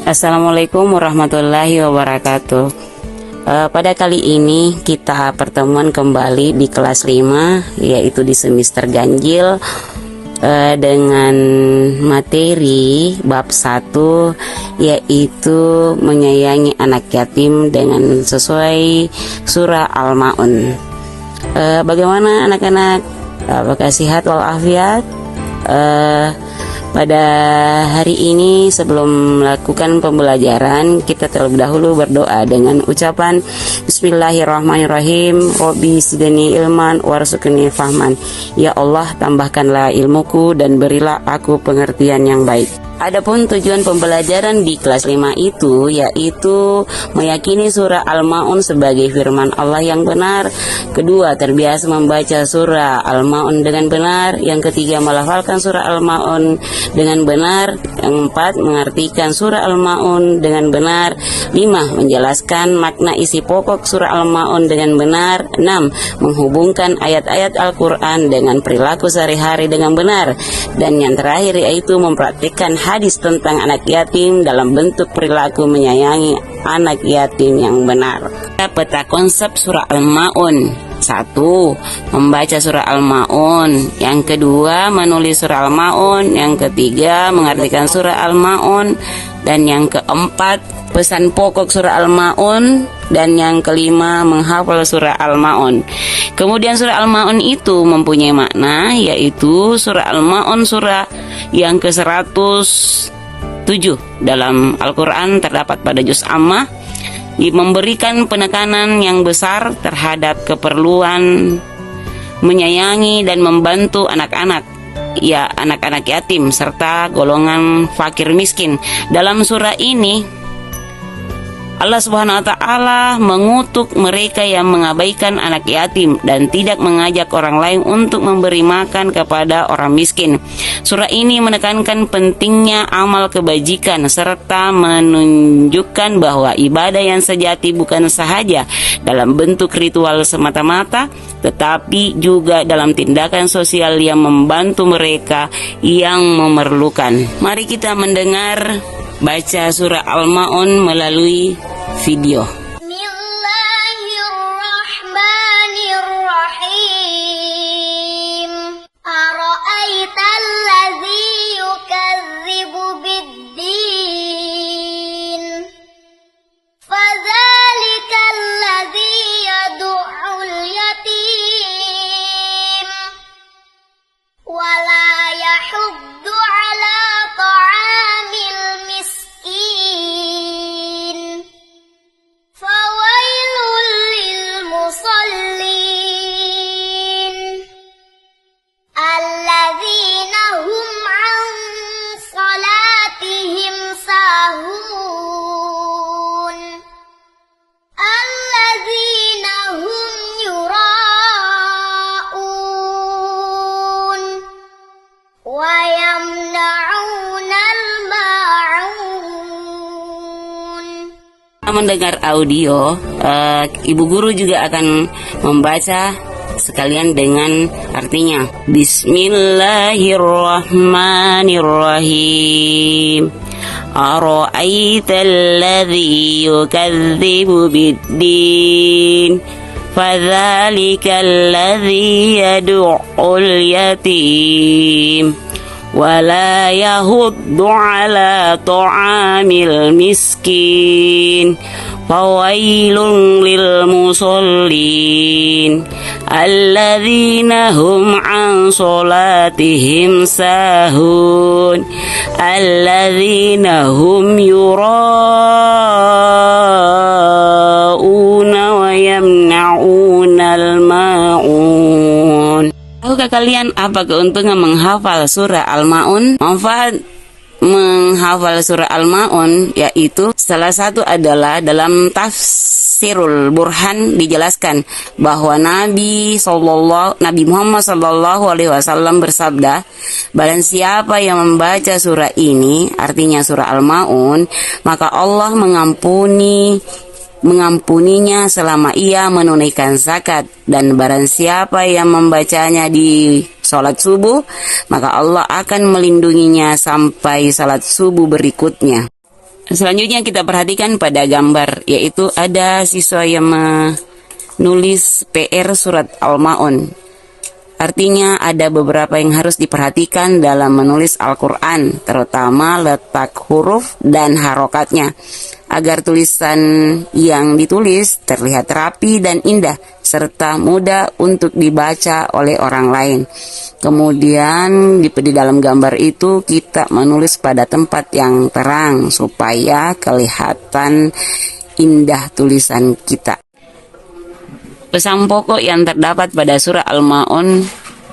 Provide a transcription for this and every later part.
Assalamualaikum warahmatullahi wabarakatuh. Pada kali ini kita pertemuan kembali di kelas 5, yaitu di semester ganjil, dengan materi bab 1, yaitu menyayangi anak yatim dengan sesuai surah Al-Ma'un. Bagaimana anak-anak? Apakah sehat walafiat? Pada hari ini sebelum melakukan pembelajaran, kita terlebih dahulu berdoa dengan ucapan Bismillahirrahmanirrahim. Rabbi zidni ilman warzuqni fahman. Ya Allah, tambahkanlah ilmuku dan berilah aku pengertian yang baik. Adapun tujuan pembelajaran di kelas 5 itu yaitu meyakini surah Al-Ma'un sebagai firman Allah yang benar. Kedua, terbiasa membaca surah Al-Ma'un dengan benar. Yang ketiga, melafalkan surah Al-Ma'un dengan benar. Yang keempat, mengartikan surah Al-Ma'un dengan benar. 5, menjelaskan makna isi pokok surah Al-Ma'un dengan benar. 6, menghubungkan ayat-ayat Al-Quran dengan perilaku sehari-hari dengan benar. Dan yang terakhir yaitu mempraktikkan hadis tentang anak yatim dalam bentuk perilaku menyayangi anak yatim yang benar. Peta konsep surah Al-Ma'un. 1. Membaca surah Al-Ma'un. Yang kedua, menulis surah Al-Ma'un. Yang ketiga, mengartikan surah Al-Ma'un. Dan yang keempat, pesan pokok surah Al-Ma'un. Dan yang kelima, menghafal surah Al-Ma'un. Kemudian surah Al-Ma'un itu mempunyai makna, yaitu surah Al-Ma'un surah yang ke-107 dalam Al-Quran, terdapat pada juz Ammah, memberikan penekanan yang besar terhadap keperluan menyayangi dan membantu anak-anak, ya anak-anak yatim serta golongan fakir miskin. Dalam surah ini Allah Subhanahu wa ta'ala mengutuk mereka yang mengabaikan anak yatim dan tidak mengajak orang lain untuk memberi makan kepada orang miskin. Surah ini menekankan pentingnya amal kebajikan serta menunjukkan bahwa ibadah yang sejati bukan sahaja dalam bentuk ritual semata-mata, tetapi juga dalam tindakan sosial yang membantu mereka yang memerlukan. Mari kita mendengar baca surah Al-Ma'un melalui video. Bismillahirrahmanirrahim. Ara'aital ladzi yukadzibu biddin. Fadzalikal ladzi yad'ul yatim. Wala yahuddu ala ta'amil miskin. Fawailul lil musallin. Alladzina hum an salatihim sahun. Alladzina hum yura'un. Wa yamna'unal ma'un. Mendengar audio, ibu guru juga akan membaca sekalian dengan artinya. Bismillahirrahmanirrahim. Ara'aital ladzi yukadzibu biddin. Fadzalikal ladzi yad'ul yatim. Wala yahuddu ala ta'amil miskin. Fawailun lil musallin. Alladzina hum an salatihim sahun. Alladzina hum yura'una wa yamna'unal ma'un. Tahukah kalian apa keuntungan menghafal surah Al-Ma'un? Manfaat menghafal surah Al-Ma'un yaitu salah satu adalah dalam tafsirul Burhan dijelaskan bahwa Nabi Muhammad SAW bersabda, barang siapa yang membaca surah ini, artinya surah Al-Ma'un, maka Allah mengampuninya selama ia menunaikan zakat, dan barang siapa yang membacanya di sholat subuh, maka Allah akan melindunginya sampai sholat subuh berikutnya. Selanjutnya kita perhatikan pada gambar, yaitu ada siswa yang menulis PR surat Al-Ma'un. Artinya ada beberapa yang harus diperhatikan dalam menulis Al-Quran, terutama letak huruf dan harokatnya, agar tulisan yang ditulis terlihat rapi dan indah, serta mudah untuk dibaca oleh orang lain. Kemudian di dalam gambar itu kita menulis pada tempat yang terang, supaya kelihatan indah tulisan kita. Pesan pokok yang terdapat pada surah Al-Ma'un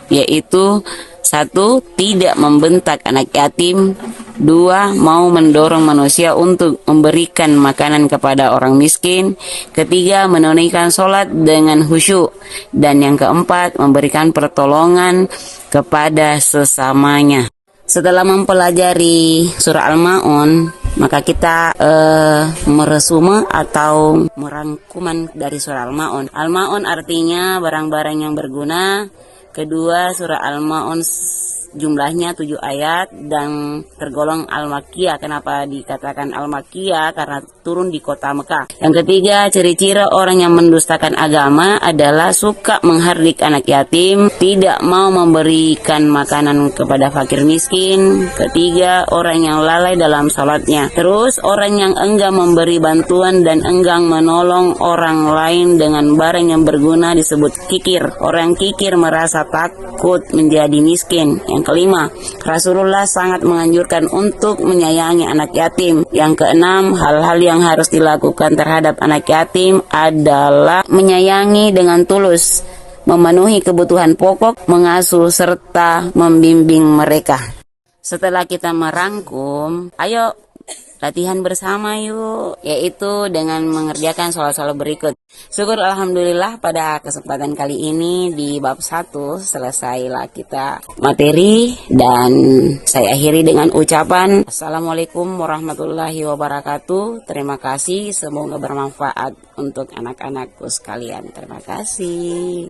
yaitu: 1. Tidak membentak anak yatim. 2. Mau mendorong manusia untuk memberikan makanan kepada orang miskin. 3. Menunaikan sholat dengan khusyuk. Dan yang keempat, memberikan pertolongan kepada sesamanya. Setelah mempelajari surah Al-Ma'un, maka kita meresume atau merangkuman dari surah Al-Ma'un. Al-Ma'un artinya barang-barang yang berguna. Kedua, surah Al-Ma'un jumlahnya 7 ayat dan tergolong Al-Makkiyah. Kenapa dikatakan Al-Makkiyah? Karena turun di kota Mekah. Yang ketiga, ciri-ciri orang yang mendustakan agama adalah suka menghardik anak yatim, tidak mau memberikan makanan kepada fakir miskin. Ketiga, orang yang lalai dalam salatnya. Terus, orang yang enggan memberi bantuan dan enggan menolong orang lain dengan barang yang berguna disebut kikir. Orang kikir merasa takut menjadi miskin. Yang kelima, Rasulullah sangat menganjurkan untuk menyayangi anak yatim. Yang keenam, hal-hal yang harus dilakukan terhadap anak yatim adalah menyayangi dengan tulus, memenuhi kebutuhan pokok, mengasuh serta membimbing mereka. Setelah kita merangkum, ayo latihan bersama yuk, yaitu dengan mengerjakan soal-soal berikut. Syukur alhamdulillah pada kesempatan kali ini di bab 1 selesailah kita materi, dan saya akhiri dengan ucapan Assalamualaikum warahmatullahi wabarakatuh. Terima kasih, semoga bermanfaat untuk anak-anakku sekalian. Terima kasih.